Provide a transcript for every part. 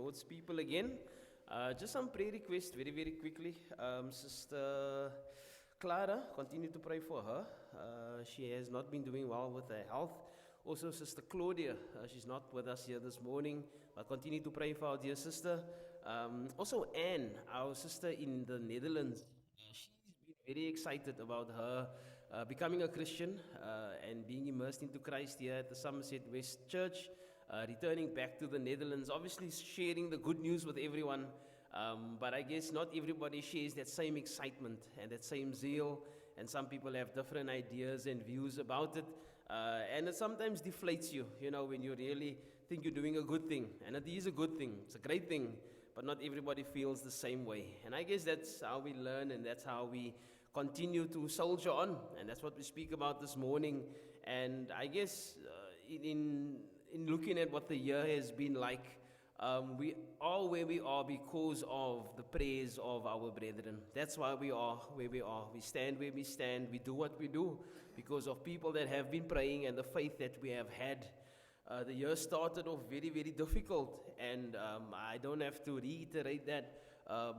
Lord's people again. Just some prayer requests very, very quickly. Sister Clara, continue to pray for her. She has not been doing well with her health. Also, Sister Claudia, she's not with us here this morning, but continue to pray for our dear sister. Also, Anne, our sister in the Netherlands, she's been very excited about her becoming a Christian and being immersed into Christ here at the Somerset West Church, returning back to the Netherlands, obviously sharing the good news with everyone. But I guess not everybody shares that same excitement and that same zeal, and some people have different ideas and views about it. And it sometimes deflates you, when you really think you're doing a good thing. And it is a good thing, it's a great thing, but not everybody feels the same way. And I guess that's how we learn, and that's how we continue to soldier on. And that's what we speak about this morning. And I guess in looking at what the year has been like, we are where we are because of the prayers of our brethren. That's why we are where we are. We stand where we stand. We do what we do because of people that have been praying and the faith that we have had. The year started off very, very difficult, and I don't have to reiterate that,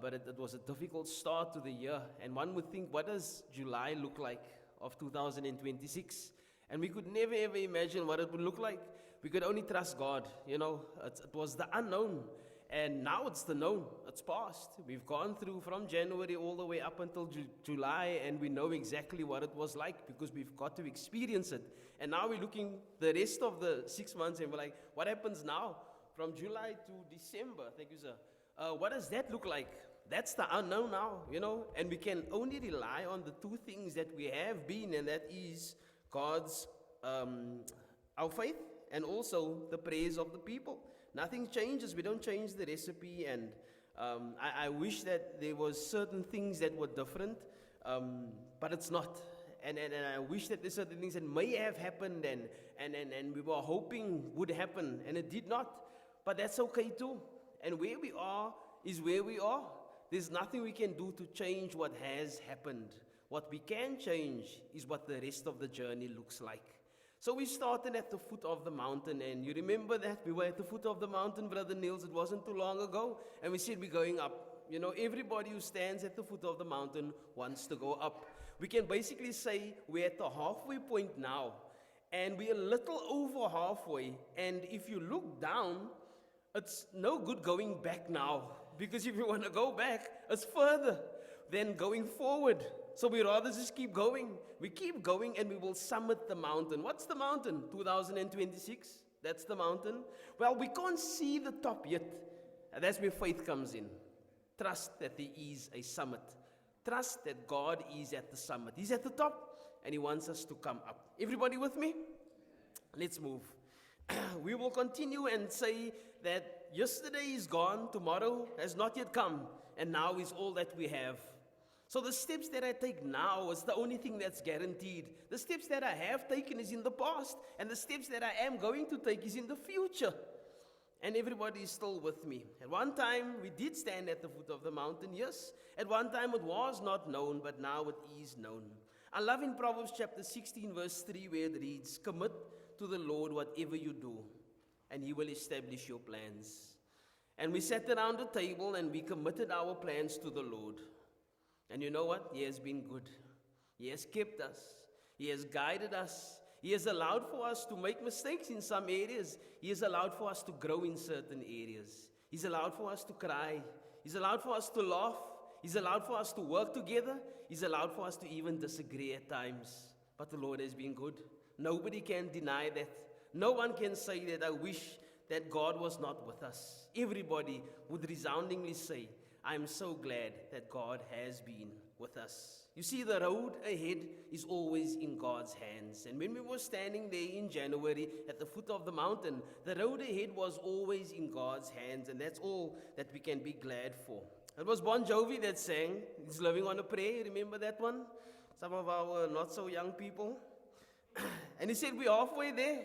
but it was a difficult start to the year. And one would think, what does July look like of 2026? And we could never ever imagine what it would look like. We could only trust God, it was the unknown, and now it's the known. It's past. We've gone through from January all the way up until July, and we know exactly what it was like because we've got to experience it. And now we're looking the rest of the 6 months, and we're like, what happens now from July to December? Thank you, sir. What does that look like? That's the unknown now, and we can only rely on the two things that we have been, and that is God's, our faith, and also the prayers of the people. Nothing changes. We don't change the recipe, and I wish that there was certain things that were different, but it's not. And I wish that there's certain things that may have happened and we were hoping would happen, and it did not. But that's okay too. And where we are is where we are. There's nothing we can do to change what has happened. What we can change is what the rest of the journey looks like. So we started at the foot of the mountain, and you remember that? We were at the foot of the mountain, Brother Niels, it wasn't too long ago, and we said we're going up. Everybody who stands at the foot of the mountain wants to go up. We can basically say we're at the halfway point now, and we're a little over halfway, and if you look down, it's no good going back now, because if you want to go back, it's further than going forward. So we rather just keep going. We keep going and we will summit the mountain. What's the mountain? 2026? That's the mountain. Well, we can't see the top yet. And that's where faith comes in. Trust that there is a summit. Trust that God is at the summit. He's at the top and He wants us to come up. Everybody with me? Let's move. We will continue and say that yesterday is gone, tomorrow has not yet come, and now is all that we have. So the steps that I take now is the only thing that's guaranteed. The steps that I have taken is in the past, and the steps that I am going to take is in the future. And everybody is still with me. At one time, we did stand at the foot of the mountain, yes. At one time, it was not known, but now it is known. I love in Proverbs chapter 16, verse 3, where it reads, "Commit to the Lord whatever you do, and He will establish your plans." And we sat around the table, and we committed our plans to the Lord. And you know what? He has been good. He has kept us. He has guided us. He has allowed for us to make mistakes in some areas. He has allowed for us to grow in certain areas. He's allowed for us to cry. He's allowed for us to laugh. He's allowed for us to work together. He's allowed for us to even disagree at times. But the Lord has been good. Nobody can deny that. No one can say that I wish that God was not with us. Everybody would resoundingly say, I'm so glad that God has been with us. You see, the road ahead is always in God's hands. And when we were standing there in January at the foot of the mountain, the road ahead was always in God's hands. And that's all that we can be glad for. It was Bon Jovi that sang, He's Living on a Prayer. Remember that one? Some of our not so young people. And he said, we're halfway there.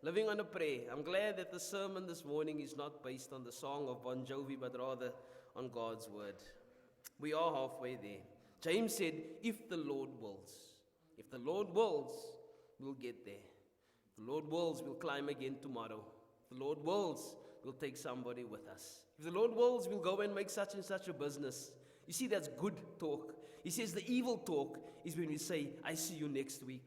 Living on a prayer. I'm glad that the sermon this morning is not based on the song of Bon Jovi, but rather on God's word. We are halfway there. James said, if the Lord wills, we'll get there. If the Lord wills, we'll climb again tomorrow. If the Lord wills, we'll we'll take somebody with us. If the Lord wills, we'll go and make such and such a business. You see, that's good talk. He says the evil talk is when we say, I see you next week.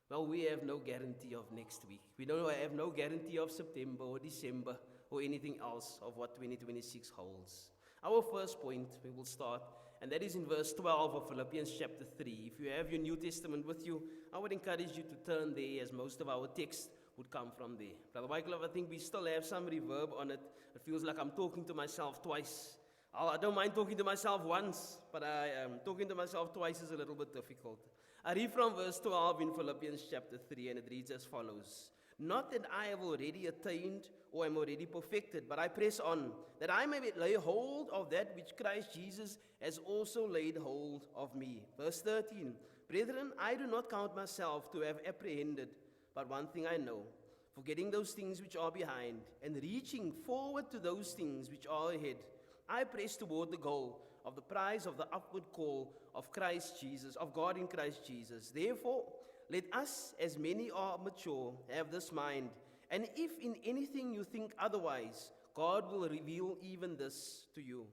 Well, we have no guarantee of next week. We don't have no guarantee of September or December or anything else of what 2026 holds. Our first point, we will start, and that is in verse 12 of Philippians chapter 3. If you have your New Testament with you, I would encourage you to turn there, as most of our text would come from there. Brother Michael, I think we still have some reverb on it. It feels like I'm talking to myself twice. I don't mind talking to myself once, but talking to myself twice is a little bit difficult. I read from verse 12 in Philippians chapter 3, and it reads as follows. Not that I have already attained or am already perfected, but I press on, that I may lay hold of that which Christ Jesus has also laid hold of me. Verse 13, Brethren, I do not count myself to have apprehended, but one thing I know, forgetting those things which are behind, and reaching forward to those things which are ahead, I press toward the goal of the prize of the upward call of Christ Jesus, of God in Christ Jesus. Therefore, let us, as many are mature, have this mind. And if in anything you think otherwise, God will reveal even this to you.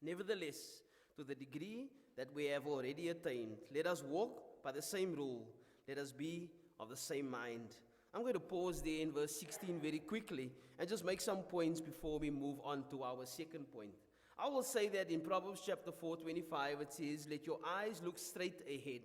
Nevertheless, to the degree that we have already attained, let us walk by the same rule. Let us be of the same mind. I'm going to pause there in verse 16 very quickly and just make some points before we move on to our second point. I will say that in Proverbs chapter 4:25, it says, let your eyes look straight ahead.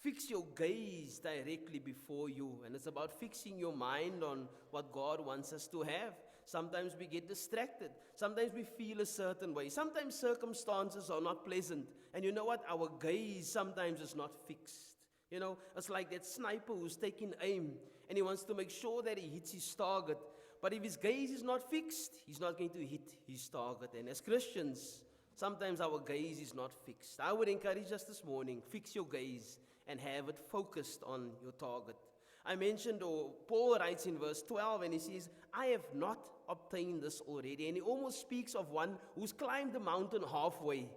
Fix your gaze directly before you. And it's about fixing your mind on what God wants us to have. Sometimes we get distracted. Sometimes we feel a certain way. Sometimes circumstances are not pleasant. And you know what? Our gaze sometimes is not fixed. You know, it's like that sniper who's taking aim and he wants to make sure that he hits his target. But if his gaze is not fixed, he's not going to hit his target. And as Christians, sometimes our gaze is not fixed. I would encourage us this morning, fix your gaze and have it focused on your target. I mentioned, or Paul writes in verse 12, and he says, I have not obtained this already. And he almost speaks of one who's climbed the mountain halfway.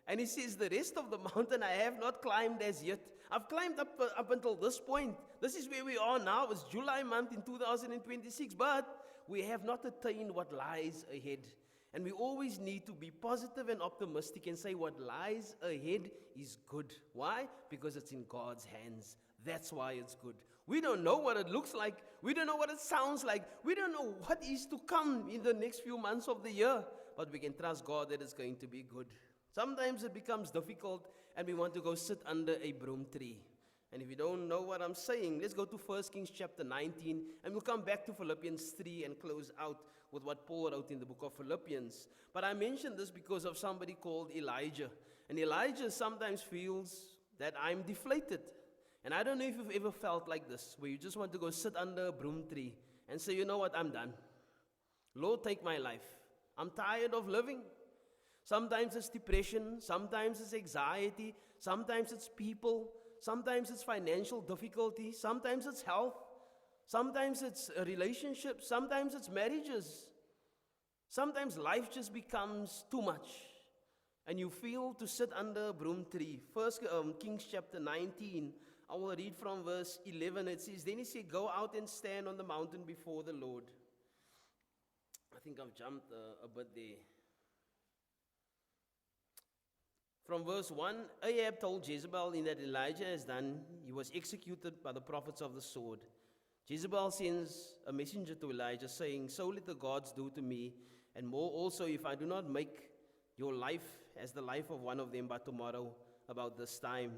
And he says, the rest of the mountain I have not climbed as yet. I've climbed up until this point. This is where we are now. It's July month in 2026. But we have not attained what lies ahead. And we always need to be positive and optimistic and say what lies ahead is good. Why? Because it's in God's hands. That's why it's good. We don't know what it looks like. We don't know what it sounds like. We don't know what is to come in the next few months of the year. But we can trust God that it's going to be good. Sometimes it becomes difficult and we want to go sit under a broom tree. And if you don't know what I'm saying, let's go to 1 Kings chapter 19 and we'll come back to Philippians 3 and close out with what Paul wrote in the book of Philippians. But I mentioned this because of somebody called Elijah. And Elijah sometimes feels that I'm deflated. And I don't know if you've ever felt like this, where you just want to go sit under a broom tree and say, you know what, I'm done. Lord, take my life. I'm tired of living. Sometimes it's depression, sometimes it's anxiety, sometimes it's people, sometimes it's financial difficulty, sometimes it's health, sometimes it's relationships, sometimes it's marriages. Sometimes life just becomes too much and you feel to sit under a broom tree. 1 Kings chapter 19, I will read from verse 11. It says, then he said, go out and stand on the mountain before the Lord. I think I've jumped a bit there. From verse 1, Ahab told Jezebel in that Elijah has done, he was executed by the prophets of the sword. Jezebel sends a messenger to Elijah saying, so let the gods do to me, and more also if I do not make your life as the life of one of them by tomorrow about this time.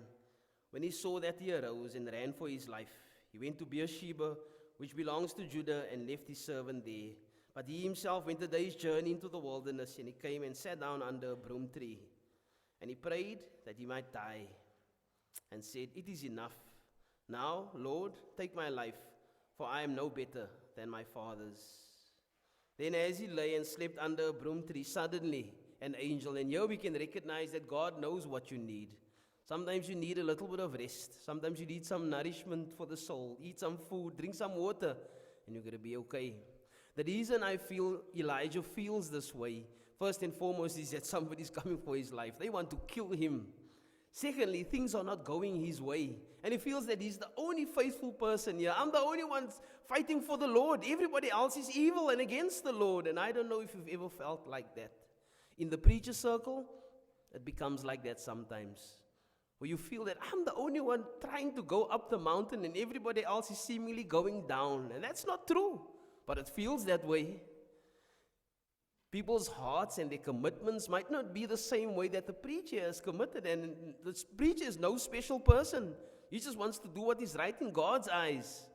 When he saw that, he arose and ran for his life. He went to Beersheba, which belongs to Judah, and left his servant there. But he himself went a day's journey into the wilderness, and he came and sat down under a broom tree. And he prayed that he might die, and said, it is enough. Now, Lord, take my life, for I am no better than my fathers. Then as he lay and slept under a broom tree, suddenly an angel, and here we can recognize that God knows what you need. Sometimes you need a little bit of rest. Sometimes you need some nourishment for the soul. Eat some food, drink some water, and you're going to be okay. The reason I feel Elijah feels this way, first and foremost, is that somebody's coming for his life. They want to kill him. Secondly, things are not going his way. And he feels that he's the only faithful person here. I'm the only one fighting for the Lord. Everybody else is evil and against the Lord. And I don't know if you've ever felt like that. In the preacher circle, it becomes like that sometimes. Where you feel that I'm the only one trying to go up the mountain and everybody else is seemingly going down. And that's not true. But it feels that way. People's hearts and their commitments might not be the same way that the preacher is committed. And the preacher is no special person. He just wants to do what is right in God's eyes.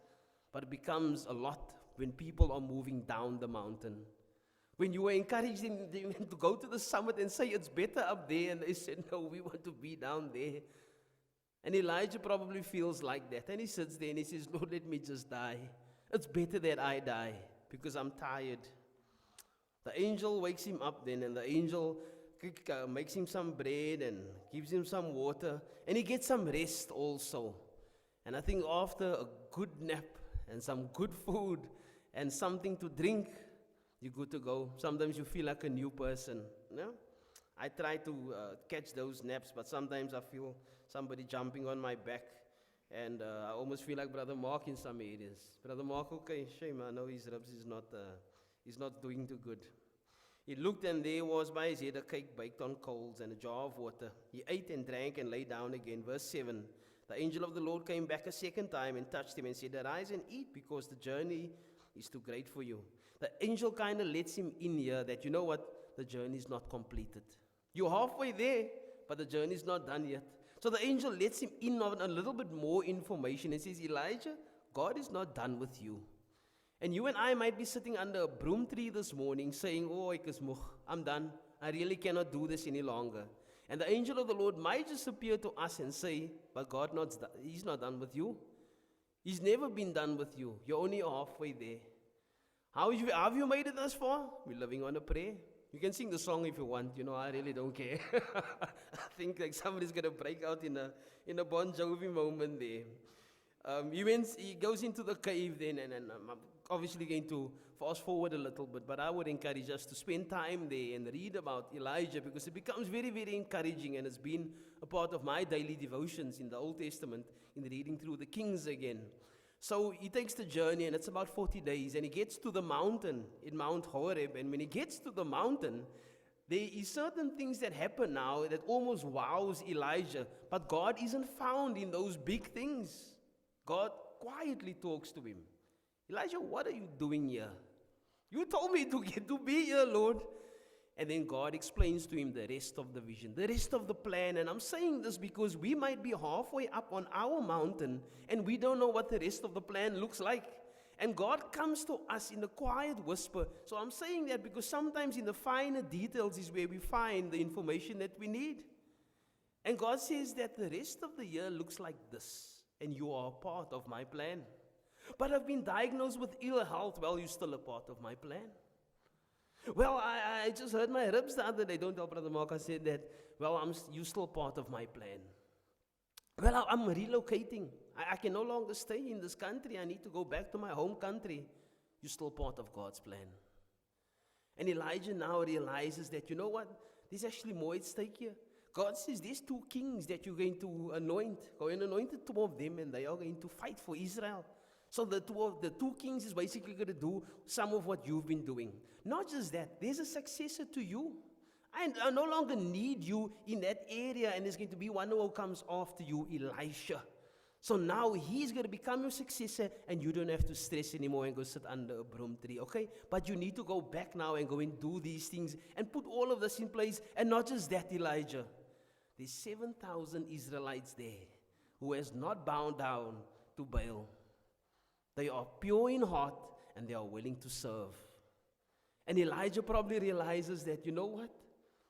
But it becomes a lot when people are moving down the mountain. When you were encouraging them to go to the summit and say it's better up there, and they said, no, we want to be down there. And Elijah probably feels like that. And he sits there and he says, Lord, let me just die. It's better that I die because I'm tired. The angel wakes him up then, and the angel makes him some bread and gives him some water, and he gets some rest also. And I think after a good nap and some good food and something to drink, you're good to go. Sometimes you feel like a new person. No? I try to catch those naps, but sometimes I feel somebody jumping on my back, and I almost feel like Brother Mark in some areas. Brother Mark, okay, shame, I know his ribs is not doing too good. He looked, and there was by his head a cake baked on coals and a jar of water. He ate and drank and lay down again. Verse 7, the angel of the Lord came back a second time and touched him and said, arise and eat, because the journey is too great for you. The angel kind of lets him in here that, you know what, the journey is not completed. You're halfway there, but the journey is not done yet. So the angel lets him in on a little bit more information and says, Elijah, God is not done with you. And you and I might be sitting under a broom tree this morning saying, oh, I'm done. I really cannot do this any longer. And the angel of the Lord might just appear to us and say, but He's not done with you. He's never been done with you. You're only halfway there. Have you made it thus far? We're living on a prayer. You can sing the song if you want. I really don't care. I think like somebody's going to break out in a Bon Jovi moment there. He goes into the cave then, and I'm obviously going to fast forward a little bit, but I would encourage us to spend time there and read about Elijah, because it becomes very, very encouraging, and it's been a part of my daily devotions in the Old Testament in reading through the Kings again. So he takes the journey, and it's about 40 days, and he gets to the mountain in Mount Horeb, and when he gets to the mountain, there is certain things that happen now that almost wows Elijah, but God isn't found in those big things. God quietly talks to him. Elijah, what are you doing here? You told me to be here, Lord. And then God explains to him the rest of the vision, the rest of the plan. And I'm saying this because we might be halfway up on our mountain and we don't know what the rest of the plan looks like. And God comes to us in a quiet whisper. So I'm saying that because sometimes in the finer details is where we find the information that we need. And God says that the rest of the year looks like this. And you are a part of my plan. But I've been diagnosed with ill health. Well, you're still a part of my plan. Well, I just hurt my ribs the other day. Don't tell Brother Mark I said that. Well, you're still part of my plan. Well, I'm relocating. I can no longer stay in this country. I need to go back to my home country. You're still part of God's plan. And Elijah now realizes that, you know what? There's actually more at stake here. God says there's 2 kings that you're going to anoint. Go and anoint 2 of them, and they are going to fight for Israel. So the two kings is basically going to do some of what you've been doing. Not just that, there's a successor to you. I no longer need you in that area, and there's going to be one who comes after you, Elisha. So now he's going to become your successor, and you don't have to stress anymore and go sit under a broom tree, okay? But you need to go back now and go and do these things and put all of this in place. And not just that, Elijah. There's 7,000 Israelites there who has not bowed down to Baal. They are pure in heart and they are willing to serve. And Elijah probably realizes that, you know what?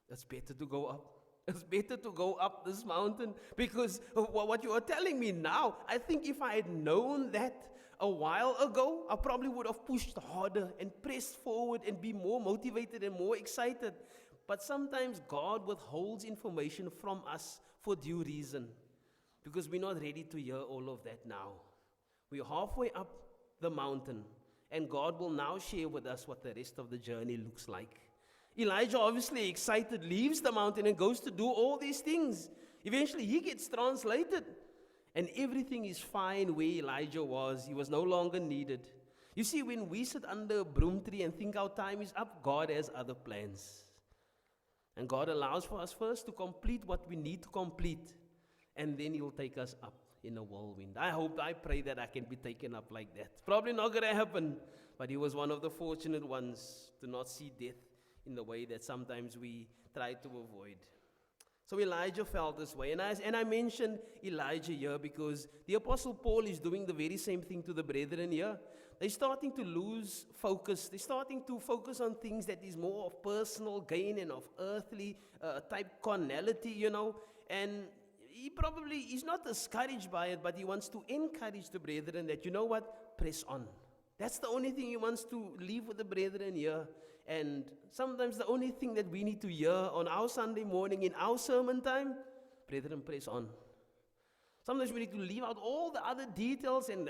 It's better to go up. It's better to go up this mountain because of what you are telling me now. I think if I had known that a while ago, I probably would have pushed harder and pressed forward and be more motivated and more excited. But sometimes God withholds information from us for due reason because we're not ready to hear all of that now. We're halfway up the mountain, and God will now share with us what the rest of the journey looks like. Elijah, obviously excited, leaves the mountain and goes to do all these things. Eventually, he gets translated. And everything is fine where Elijah was. He was no longer needed. You see, when we sit under a broom tree and think our time is up, God has other plans. And God allows for us first to complete what we need to complete. And then He'll take us up in a whirlwind. I pray that I can be taken up like that. Probably not going to happen. But he was one of the fortunate ones to not see death in the way that sometimes we try to avoid. So Elijah felt this way. And I mentioned Elijah here because the Apostle Paul is doing the very same thing to the brethren here. They're starting to lose focus. They're starting to focus on things that is more of personal gain and of earthly type carnality, And he's not discouraged by it, but he wants to encourage the brethren that, press on. That's the only thing he wants to leave with the brethren here. And sometimes the only thing that we need to hear on our Sunday morning in our sermon time, brethren, press on. Sometimes we need to leave out all the other details and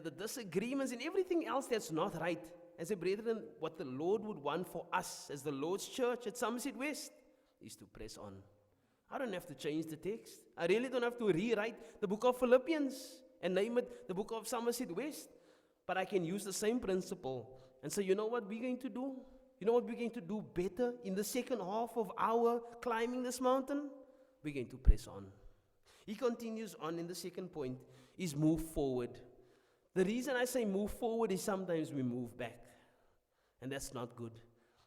the disagreements and everything else that's not right. And say, brethren, what the Lord would want for us as the Lord's church at Somerset West is to press on. I don't have to change the text. I really don't have to rewrite the book of Philippians and name it the book of Somerset West. But I can use the same principle and say, you know what we're going to do? You know what we're going to do better in the second half of our climbing this mountain? We're going to press on. He continues on in the second point, is move forward. The reason I say move forward is sometimes we move back. And that's not good.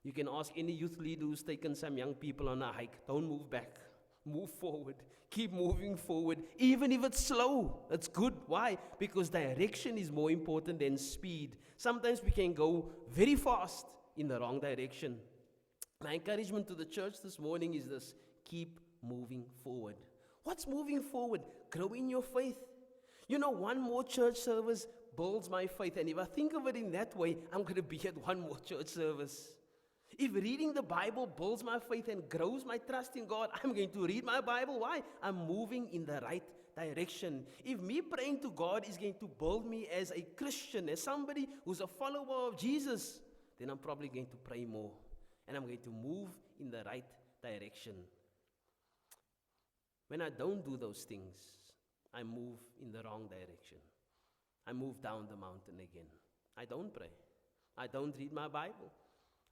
You can ask any youth leader who's taken some young people on a hike, don't move back. Move forward. Keep moving forward. Even if it's slow, it's good. Why? Because direction is more important than speed. Sometimes we can go very fast in the wrong direction. My encouragement to the church this morning is this: keep moving forward. What's moving forward? Grow in your faith. One more church service builds my faith. And if I think of it in that way, I'm going to be at one more church service. If reading the Bible builds my faith and grows my trust in God, I'm going to read my Bible. Why? I'm moving in the right direction. If me praying to God is going to build me as a Christian, as somebody who's a follower of Jesus, then I'm probably going to pray more. And I'm going to move in the right direction. When I don't do those things, I move in the wrong direction. I move down the mountain again. I don't pray. I don't read my Bible.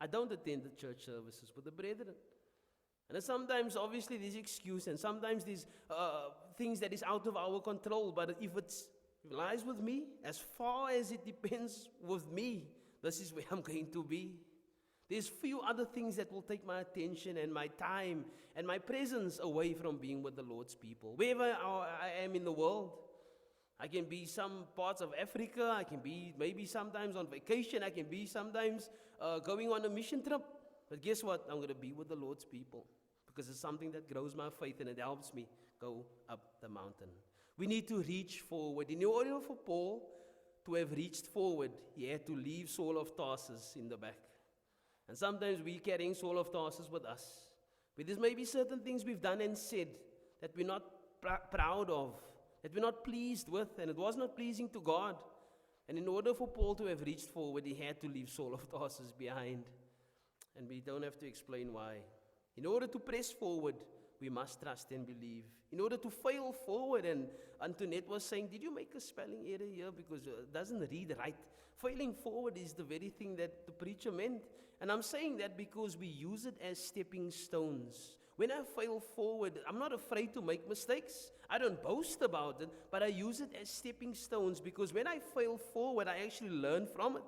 I don't attend the church services with the brethren. And sometimes, obviously, there's excuse, and sometimes there's things that is out of our control. But if it lies with me, as far as it depends with me, this is where I'm going to be. There's few other things that will take my attention and my time and my presence away from being with the Lord's people. Wherever I am in the world, I can be some parts of Africa, I can be maybe sometimes on vacation, I can be sometimes going on a mission trip. But guess what? I'm going to be with the Lord's people because it's something that grows my faith and it helps me go up the mountain. We need to reach forward. In order for Paul to have reached forward, he had to leave Saul of Tarsus in the back. And sometimes we're carrying Saul of Tarsus with us. But there's maybe certain things we've done and said that we're not proud of, that we're not pleased with, and it was not pleasing to God. And in order for Paul to have reached forward, he had to leave Saul of Tarsus behind. And we don't have to explain why. In order to press forward, we must trust and believe. In order to fail forward, and Antoinette was saying, did you make a spelling error here? Because it doesn't read right. Failing forward is the very thing that the preacher meant. And I'm saying that because we use it as stepping stones. When I fail forward, I'm not afraid to make mistakes. I don't boast about it, but I use it as stepping stones because when I fail forward, I actually learn from it.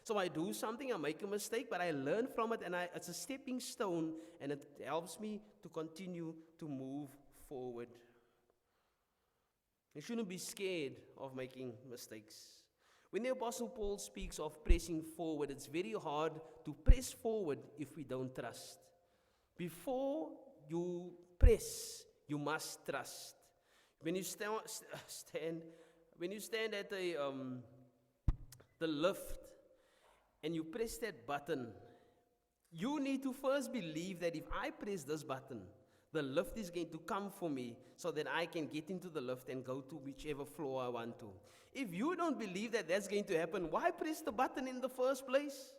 So I do something, I make a mistake, but I learn from it, and it's a stepping stone, and it helps me to continue to move forward. You shouldn't be scared of making mistakes. When the Apostle Paul speaks of pressing forward, it's very hard to press forward if we don't trust. Before you press, you must trust. When you stand at the lift and you press that button, you need to first believe that if I press this button, the lift is going to come for me so that I can get into the lift and go to whichever floor I want to. If you don't believe that that's going to happen, why press the button in the first place?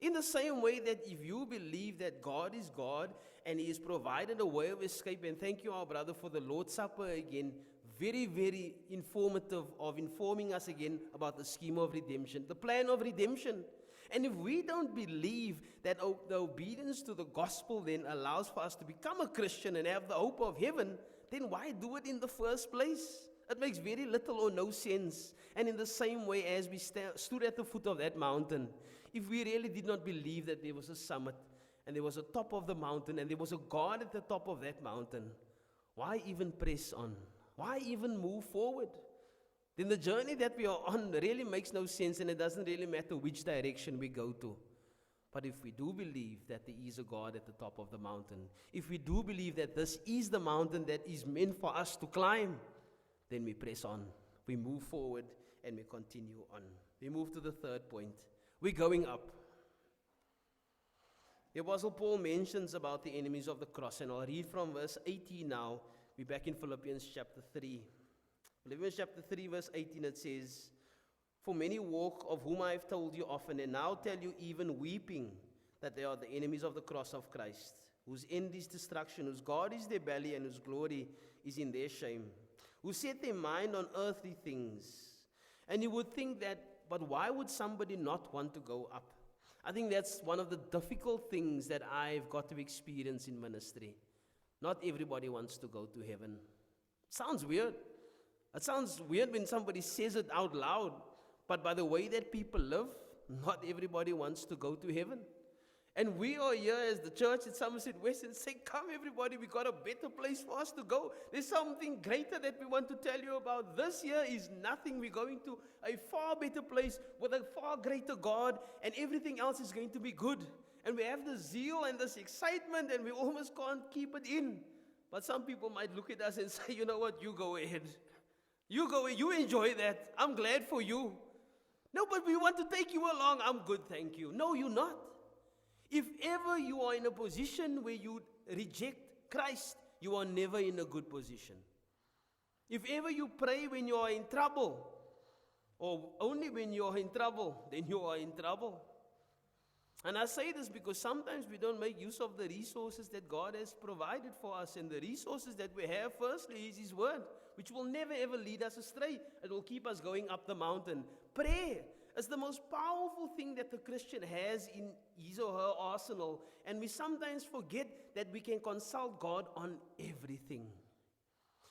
In the same way that if you believe that God is God and He has provided a way of escape, and thank you, our brother, for the Lord's Supper again, very, very informative of informing us again about the scheme of redemption, the plan of redemption. And if we don't believe that the obedience to the gospel then allows for us to become a Christian and have the hope of heaven, then why do it in the first place? It makes very little or no sense. And in the same way as we stood at the foot of that mountain, if we really did not believe that there was a summit and there was a top of the mountain and there was a God at the top of that mountain, why even press on? Why even move forward? Then the journey that we are on really makes no sense, and it doesn't really matter which direction we go to. But if we do believe that there is a God at the top of the mountain, if we do believe that this is the mountain that is meant for us to climb, then we press on, we move forward, and we continue on. We move to the third point. We're going up. The Apostle Paul mentions about the enemies of the cross, and I'll read from verse 18 now. We're back in Philippians chapter 3. Philippians chapter 3 verse 18, it says, "For many walk, of whom I have told you often, and now tell you even weeping, that they are the enemies of the cross of Christ, whose end is destruction, whose God is their belly, and whose glory is in their shame, who set their mind on earthly things." And you would think that, but why would somebody not want to go up? I think that's one of the difficult things that I've got to experience in ministry. Not everybody wants to go to heaven. Sounds weird. It sounds weird when somebody says it out loud, but by the way that people live, not everybody wants to go to heaven. And we are here as the church at Somerset West and say, come everybody, we got a better place for us to go. There's something greater that we want to tell you about. This year is nothing. We're going to a far better place with a far greater God, and everything else is going to be good. And we have the zeal and this excitement, and we almost can't keep it in. But some people might look at us and say, you know what, you go ahead. You go ahead, you enjoy that. I'm glad for you. No, but we want to take you along. I'm good, thank you. No, you're not. If ever you are in a position where you reject Christ, you are never in a good position. If ever you pray when you are in trouble, or only when you are in trouble, then you are in trouble. And I say this because sometimes we don't make use of the resources that God has provided for us. And the resources that we have, firstly, is His Word, which will never ever lead us astray. It will keep us going up the mountain. Prayer is the most powerful thing that the Christian has in his or her arsenal. And we sometimes forget that we can consult God on everything.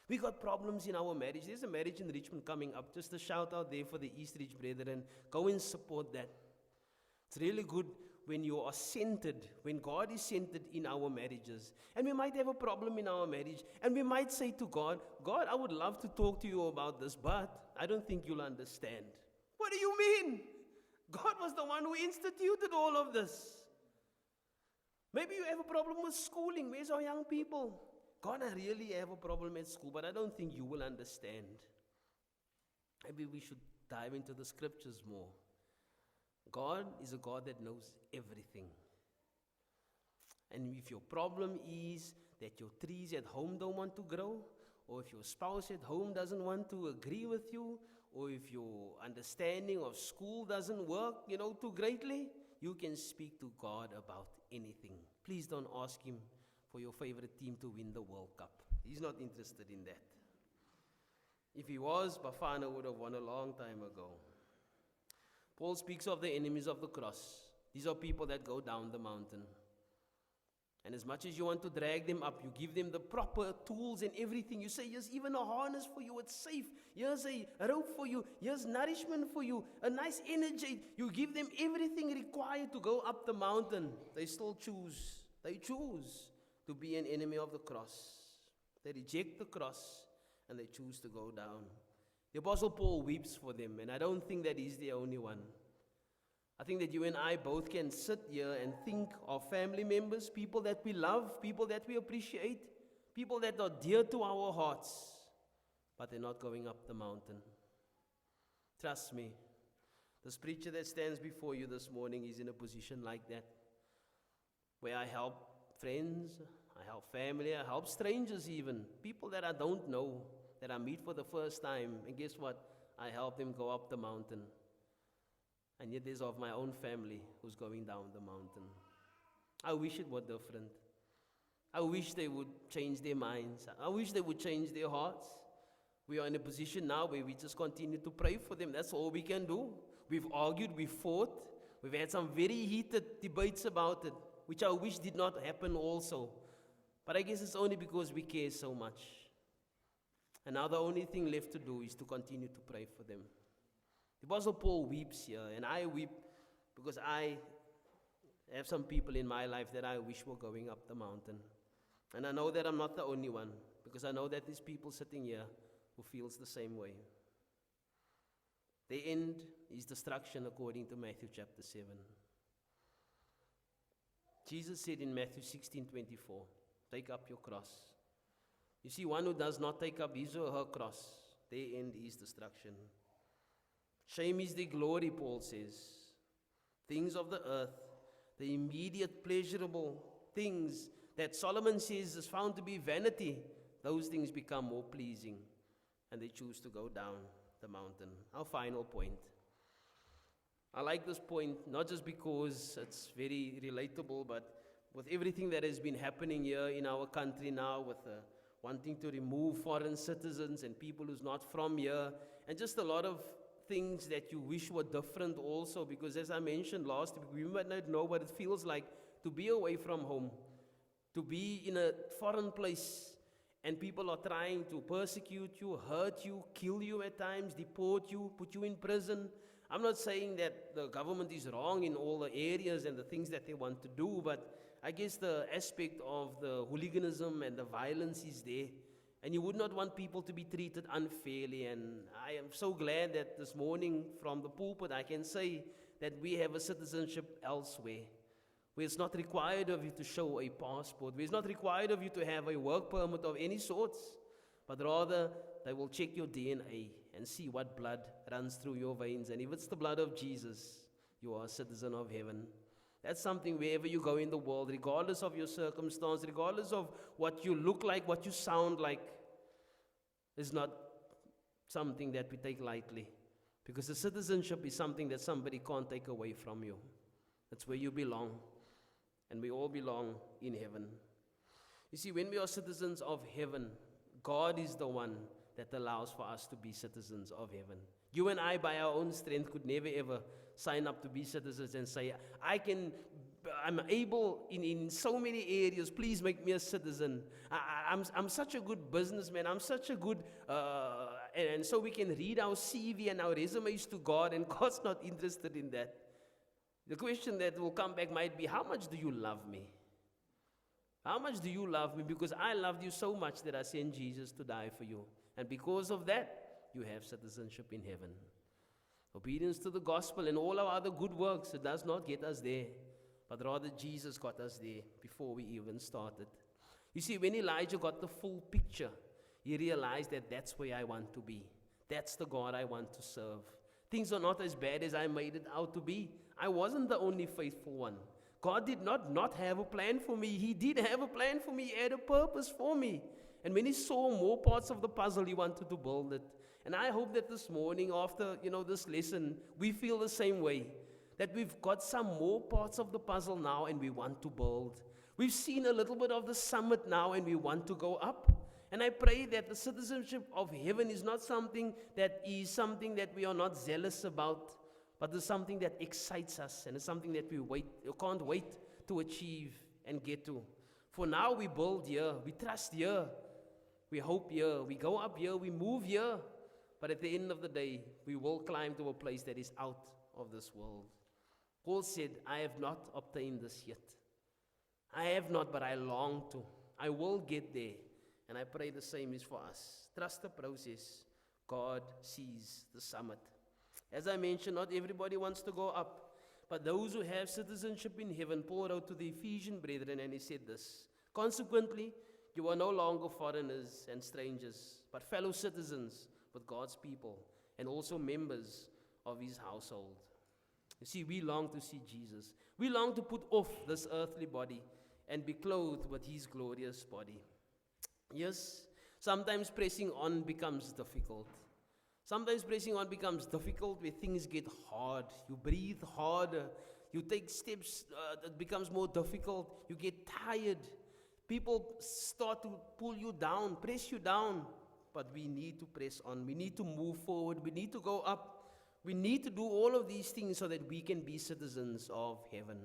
We got problems in our marriage. There's a marriage in Richmond coming up. Just a shout out there for the Eastridge brethren. Go and support that. It's really good when you are centered, when God is centered in our marriages. And we might have a problem in our marriage, and we might say to God, God, I would love to talk to you about this, but I don't think you'll understand. What do you mean? God was the one who instituted all of this. Maybe you have a problem with schooling. Where's our young people? God, I really have a problem at school, but I don't think you will understand. Maybe we should dive into the scriptures more. God is a God that knows everything. And if your problem is that your trees at home don't want to grow, or if your spouse at home doesn't want to agree with you, or if your understanding of school doesn't work, too greatly, you can speak to God about anything. Please don't ask Him for your favorite team to win the World Cup. He's not interested in that. If he was, Bafana would have won a long time ago. Paul speaks of the enemies of the cross. These are people that go down the mountain. And as much as you want to drag them up, you give them the proper tools and everything. You say, here's even a harness for you, it's safe. Here's a rope for you. Here's nourishment for you, a nice energy. You give them everything required to go up the mountain. They still choose. They choose to be an enemy of the cross. They reject the cross and they choose to go down. The Apostle Paul weeps for them, and I don't think that he's the only one. I think that you and I both can sit here and think of family members, people that we love, people that we appreciate, people that are dear to our hearts, but they're not going up the mountain. Trust me, this preacher that stands before you this morning is in a position like that, where I help friends, I help family, I help strangers even, people that I don't know, that I meet for the first time, and guess what? I help them go up the mountain. And yet there's of my own family who's going down the mountain. I wish it were different. I wish they would change their minds. I wish they would change their hearts. We are in a position now where we just continue to pray for them. That's all we can do. We've argued, we've fought, we've had some very heated debates about it, which I wish did not happen also. But I guess it's only because we care so much. And now the only thing left to do is to continue to pray for them. The Apostle Paul weeps here, and I weep because I have some people in my life that I wish were going up the mountain. And I know that I'm not the only one, because I know that there's people sitting here who feels the same way. The end is destruction according to Matthew chapter 7. Jesus said in Matthew 16:24, take up your cross. You see, one who does not take up his or her cross, their end is destruction. Shame is the glory, Paul says. Things of the earth, the immediate pleasurable things that Solomon says is found to be vanity, those things become more pleasing, and they choose to go down the mountain. Our final point. I like this point not just because it's very relatable, but with everything that has been happening here in our country now, with wanting to remove foreign citizens and people who's not from here, and just a lot of things that you wish were different also, because as I mentioned last week, we might not know what it feels like to be away from home, to be in a foreign place, and people are trying to persecute you, hurt you, kill you at times, deport you, put you in prison. I'm not saying that the government is wrong in all the areas and the things that they want to do, but I guess the aspect of the hooliganism and the violence is there. And you would not want people to be treated unfairly. And I am so glad that this morning from the pulpit I can say that we have a citizenship elsewhere, where it's not required of you to show a passport, where it's not required of you to have a work permit of any sorts, but rather they will check your DNA and see what blood runs through your veins. And if it's the blood of Jesus, you are a citizen of heaven. That's something wherever you go in the world, regardless of your circumstance, regardless of what you look like, what you sound like, is not something that we take lightly. Because the citizenship is something that somebody can't take away from you. That's where you belong. And we all belong in heaven. You see, when we are citizens of heaven, God is the one that allows for us to be citizens of heaven. You and I, by our own strength, could never ever sign up to be citizens and say, I'm able in so many areas, please make me a citizen. I'm such a good businessman, I'm such a good, and so we can read our CV and our resumes to God, and God's not interested in that. The question that will come back might be, how much do you love me? How much do you love me? Because I loved you so much that I sent Jesus to die for you. And because of that, you have citizenship in heaven. Obedience to the gospel and all our other good works, it does not get us there, but rather Jesus got us there before we even started. You see, when Elijah got the full picture, he realized that that's where I want to be. That's the God I want to serve. Things are not as bad as I made it out to be. I wasn't the only faithful one. God did not have a plan for me. He did have a plan for me. He had a purpose for me. And when he saw more parts of the puzzle, he wanted to build it. And I hope that this morning, after this lesson, we feel the same way. That we've got some more parts of the puzzle now and we want to build. We've seen a little bit of the summit now and we want to go up. And I pray that the citizenship of heaven is not something that we are not zealous about, but it's something that excites us, and it's something that we can't wait to achieve and get to. For now we build here, we trust here, we hope here, we go up here, we move here. But at the end of the day, we will climb to a place that is out of this world. Paul said, I have not obtained this yet. I have not, but I long to. I will get there. And I pray the same is for us. Trust the process. God sees the summit. As I mentioned, not everybody wants to go up. But those who have citizenship in heaven, Paul wrote to the Ephesian brethren, and he said this: consequently, you are no longer foreigners and strangers, but fellow citizens with God's people, and also members of his household. You see, we long to see Jesus. We long to put off this earthly body and be clothed with his glorious body. Yes, sometimes pressing on becomes difficult. Sometimes pressing on becomes difficult where things get hard. You breathe harder. You take steps that becomes more difficult. You get tired. People start to pull you down, press you down. But we need to press on. We need to move forward. We need to go up. We need to do all of these things so that we can be citizens of heaven.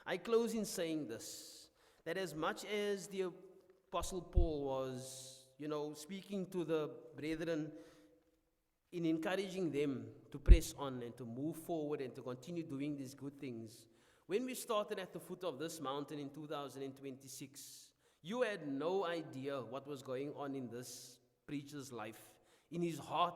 I close in saying this, that as much as the Apostle Paul was, speaking to the brethren in encouraging them to press on and to move forward and to continue doing these good things, when we started at the foot of this mountain in 2026, you had no idea what was going on in this preacher's life, in his heart,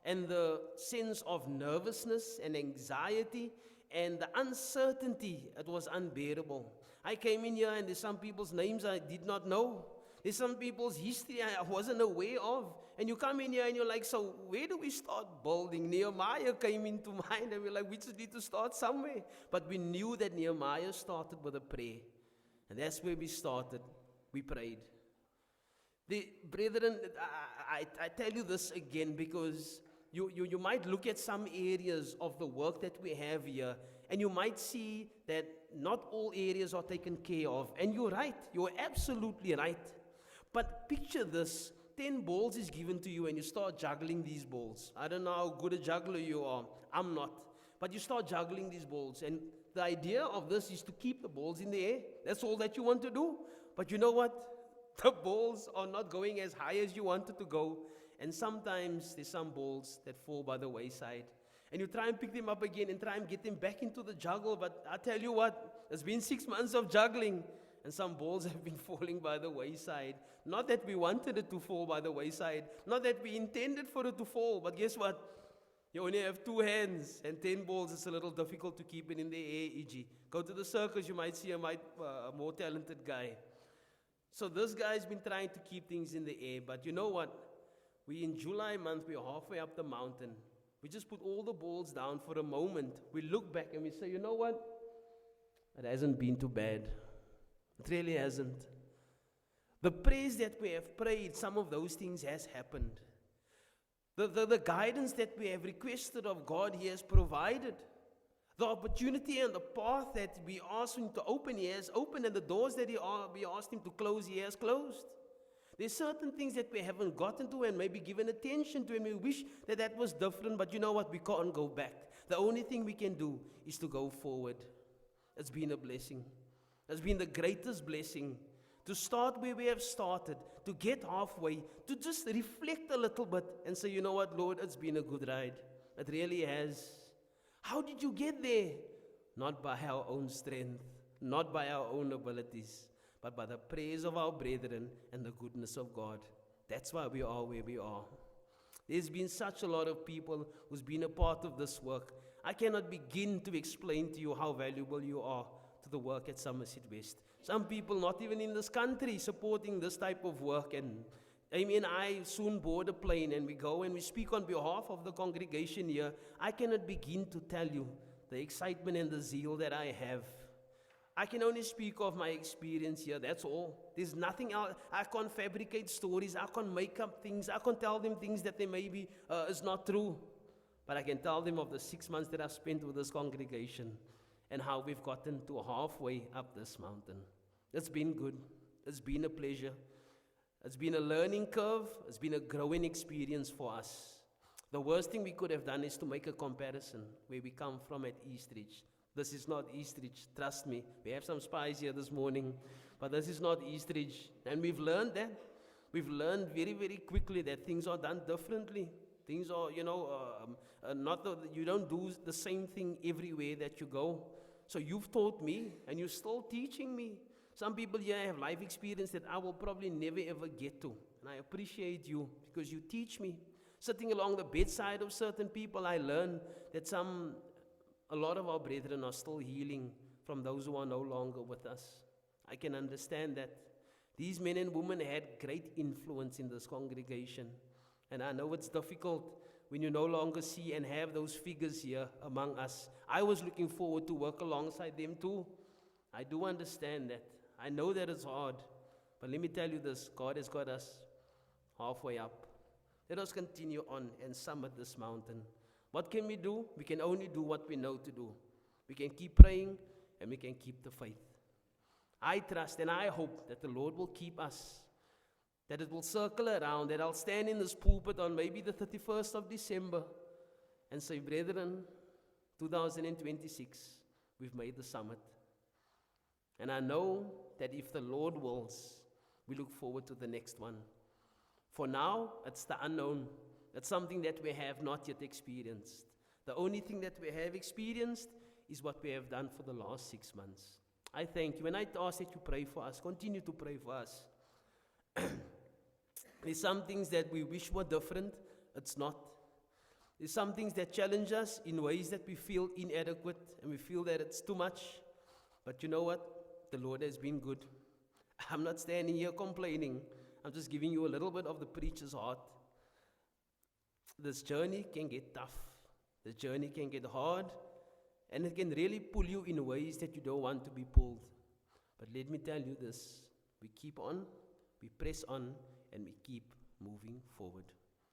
and the sense of nervousness and anxiety and the uncertainty. It was unbearable. I came in here and there's some people's names I did not know. There's some people's history I wasn't aware of. And you come in here and you're like, so where do we start building? Nehemiah came into mind and we're like, we just need to start somewhere. But we knew that Nehemiah started with a prayer. And that's where we started. We prayed. The brethren, I tell you this again because you might look at some areas of the work that we have here and you might see that not all areas are taken care of. And you're right. You're absolutely right. But picture this. 10 balls is given to you and you start juggling these balls. I don't know how good a juggler you are. I'm not. But you start juggling these balls. And the idea of this is to keep the balls in the air. That's all that you want to do. But you know what? The balls are not going as high as you wanted to go. And sometimes there's some balls that fall by the wayside. And you try and pick them up again and try and get them back into the juggle. But I tell you what, it's been 6 months of juggling. And some balls have been falling by the wayside. Not that we wanted it to fall by the wayside. Not that we intended for it to fall. But guess what? You only have 2 hands. And 10 balls is a little difficult to keep it in the air, e.g. Go to the circus, you might see a more talented guy. So this guy's been trying to keep things in the air. But you know what? We in July month, we're halfway up the mountain. We just put all the balls down for a moment. We look back and we say, you know what? It hasn't been too bad. It really hasn't. The prayers that we have prayed, some of those things has happened. The guidance that we have requested of God, He has provided. The opportunity and the path that we asked Him to open, He has opened. And the doors that we asked Him to close, He has closed. There's certain things that we haven't gotten to and maybe given attention to, and we wish that was different, but you know what? We can't go back. The only thing we can do is to go forward. It's been a blessing. It's been the greatest blessing to start where we have started, to get halfway, to just reflect a little bit and say, you know what, Lord, it's been a good ride. It really has. How did you get there? Not by our own strength, not by our own abilities, but by the prayers of our brethren and the goodness of God. That's why we are where we are. There's been such a lot of people who's been a part of this work. I cannot begin to explain to you how valuable you are to the work at Somerset West. Some people not even in this country supporting this type of work. And Amy and I soon board a plane and we go and we speak on behalf of the congregation here. I cannot begin to tell you the excitement and the zeal that I have. I can only speak of my experience here, that's all. There's nothing else. I can't fabricate stories. I can't make up things. I can't tell them things that they maybe is not true. But I can tell them of the 6 months that I've spent with this congregation and how we've gotten to halfway up this mountain. It's been good. It's been a pleasure. It's been a learning curve. It's been a growing experience for us. The worst thing we could have done is to make a comparison where we come from at Eastridge. This is not Eastridge, trust me. We have some spies here this morning, but this is not Eastridge. And we've learned that. We've learned very, very quickly that things are done differently. Things are, you don't do the same thing everywhere that you go. So you've taught me, and you're still teaching me. Some people here have life experience that I will probably never ever get to. And I appreciate you because you teach me. Sitting along the bedside of certain people, I learn that a lot of our brethren are still healing from those who are no longer with us. I can understand that. These men and women had great influence in this congregation. And I know it's difficult when you no longer see and have those figures here among us. I was looking forward to work alongside them too. I do understand that. I know that it's hard. But let me tell you this, God has got us halfway up. Let us continue on and summit this mountain. What can we do? We can only do what we know to do. We can keep praying and we can keep the faith. I trust and I hope that the Lord will keep us, that it will circle around, that I'll stand in this pulpit on maybe the 31st of December and say, brethren, 2026, we've made the summit. And I know that if the Lord wills, we look forward to the next one. For now, it's the unknown. It's something that we have not yet experienced. The only thing that we have experienced is what we have done for the last 6 months. I thank you. And I ask that you pray for us. Continue to pray for us. There's some things that we wish were different. It's not. There's some things that challenge us in ways that we feel inadequate and we feel that it's too much. But you know what? The Lord has been good. I'm not standing here complaining. I'm just giving you a little bit of the preacher's heart. This journey can get tough. The journey can get hard. And it can really pull you in ways that you don't want to be pulled. But let me tell you this. We keep on, we press on, and we keep moving forward.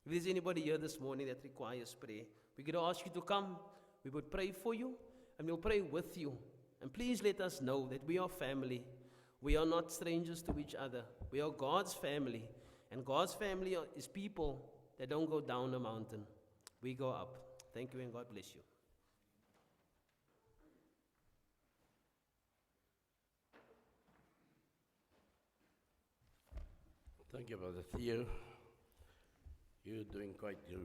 If there's anybody here this morning that requires prayer, we're going to ask you to come. We would pray for you, and we'll pray with you. And please let us know that we are family. We are not strangers to each other. We are God's family. And God's family is people that don't go down a mountain. We go up. Thank you and God bless you. Thank you, Brother Theo. You're doing quite good